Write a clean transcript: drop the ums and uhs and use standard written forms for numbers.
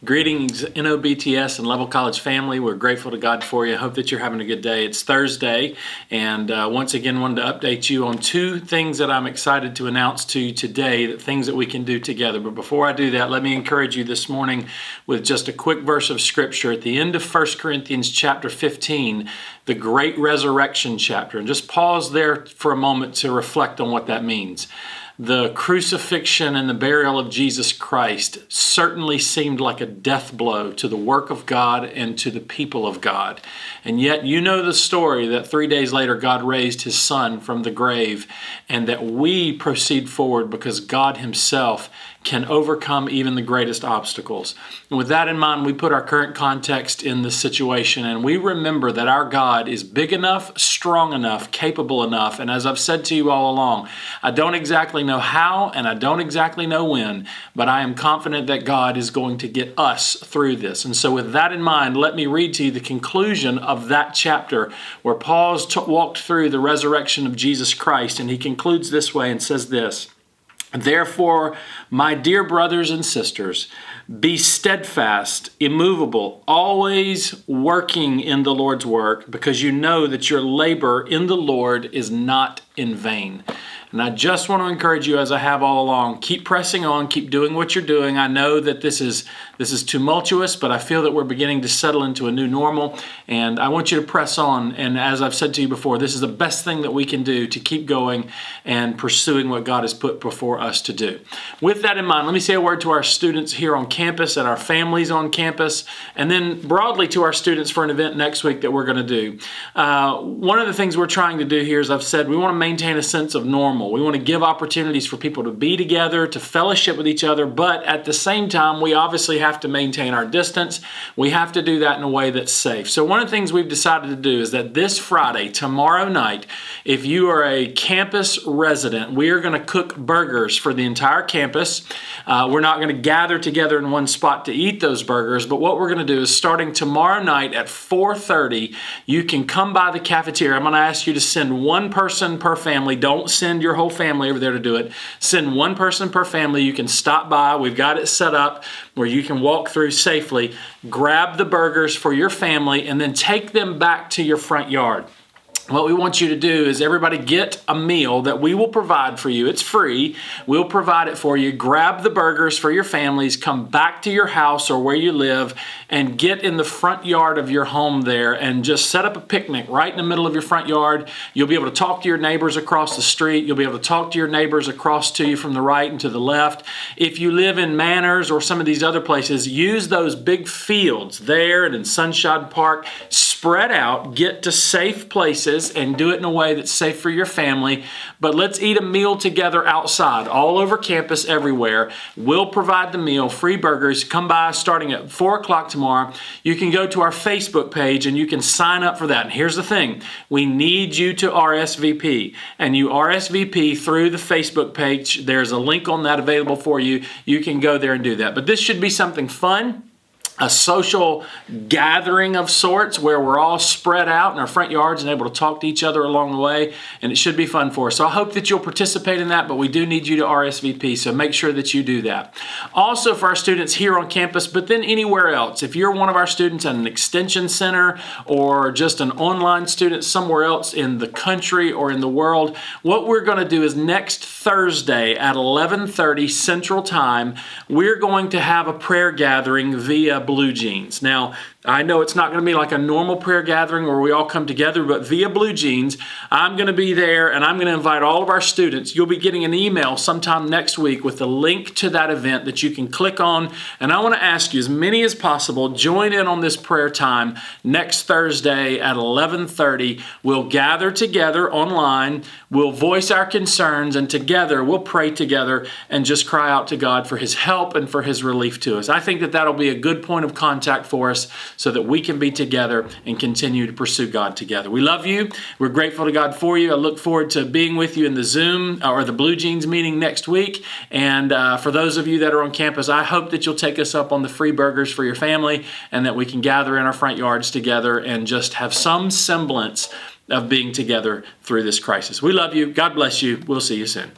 Greetings, NOBTS and Level College family. We're grateful to God for you. I hope that you're having a good day. It's Thursday, and once again wanted to update you on two things that I'm excited to announce to you today, things that we can do together. But before I do that, let me encourage you this morning with just a quick verse of Scripture at the end of 1 Corinthians chapter 15, the great resurrection chapter. And just pause there for a moment to reflect on what that means. The crucifixion and the burial of Jesus Christ certainly seemed like a death blow to the work of God and to the people of God. And yet you know the story that 3 days later God raised his son from the grave, and that we proceed forward because God himself can overcome even the greatest obstacles. And with that in mind, we put our current context in this situation, and we remember that our God is big enough, strong enough, capable enough. And as I've said to you all along, I don't exactly know how and I don't exactly know when, but I am confident that God is going to get us through this. And so with that in mind, let me read to you the conclusion of that chapter where Paul walked through the resurrection of Jesus Christ, and he concludes this way and says this: "Therefore, my dear brothers and sisters, be steadfast, immovable, always working in the Lord's work, because you know that your labor in the Lord is not in vain." And I just want to encourage you, as I have all along, keep pressing on, keep doing what you're doing. I know that this is tumultuous, but I feel that we're beginning to settle into a new normal, and I want you to press on. And as I've said to you before, this is the best thing that we can do to keep going and pursuing what God has put before us to do. With that in mind, let me say a word to our students here on campus and our families on campus, and then broadly to our students for an event next week that we're going to do. One of the things we're trying to do here, as I've said, we want to maintain a sense of normal. We want to give opportunities for people to be together, to fellowship with each other, but at the same time, we obviously have to maintain our distance. We have to do that in a way that's safe. So one of the things we've decided to do is that this Friday, tomorrow night, if you are a campus resident, we are going to cook burgers for the entire campus. We're not going to gather together in one spot to eat those burgers, but what we're going to do is starting tomorrow night at 4:30, you can come by the cafeteria. I'm going to ask you to send one person per family. Don't send your whole family over there to do it. Send one person per family. You can stop by. We've got it set up where you can walk through safely, grab the burgers for your family, and then take them back to your front yard. What we want you to do is everybody get a meal that we will provide for you. It's free. We'll provide it for you. Grab the burgers for your families, come back to your house or where you live, and get in the front yard of your home there and just set up a picnic right in the middle of your front yard. You'll be able to talk to your neighbors across the street. You'll be able to talk to your neighbors across to you from the right and to the left. If you live in Manners or some of these other places, use those big fields there and in Sunshine Park. Spread out, get to safe places, and do it in a way that's safe for your family. But let's eat a meal together outside, all over campus, everywhere. We'll provide the meal, free burgers. Come by starting at 4 o'clock tomorrow. You can go to our Facebook page and you can sign up for that. And here's the thing, we need you to RSVP. And you RSVP through the Facebook page. There's a link on that available for you. You can go there and do that. But this should be something fun, a social gathering of sorts where we're all spread out in our front yards and able to talk to each other along the way, and it should be fun for us. So I hope that you'll participate in that, but we do need you to RSVP, so make sure that you do that. Also for our students here on campus, but then anywhere else, if you're one of our students at an extension center or just an online student somewhere else in the country or in the world, what we're going to do is next Thursday at 11:30 Central Time, we're going to have a prayer gathering via Blue Jeans. Now, I know it's not going to be like a normal prayer gathering where we all come together, but via Blue Jeans, I'm going to be there and I'm going to invite all of our students. You'll be getting an email sometime next week with a link to that event that you can click on. And I want to ask you, as many as possible, join in on this prayer time next Thursday at 11:30. We'll gather together online. We'll voice our concerns, and together we'll pray together and just cry out to God for his help and for his relief to us. I think that that'll be a good point of contact for us so that we can be together and continue to pursue God together. We love you. We're grateful to God for you. I look forward to being with you in the Zoom or the Blue Jeans meeting next week. And for those of you that are on campus, I hope that you'll take us up on the free burgers for your family and that we can gather in our front yards together and just have some semblance of being together through this crisis. We love you. God bless you. We'll see you soon.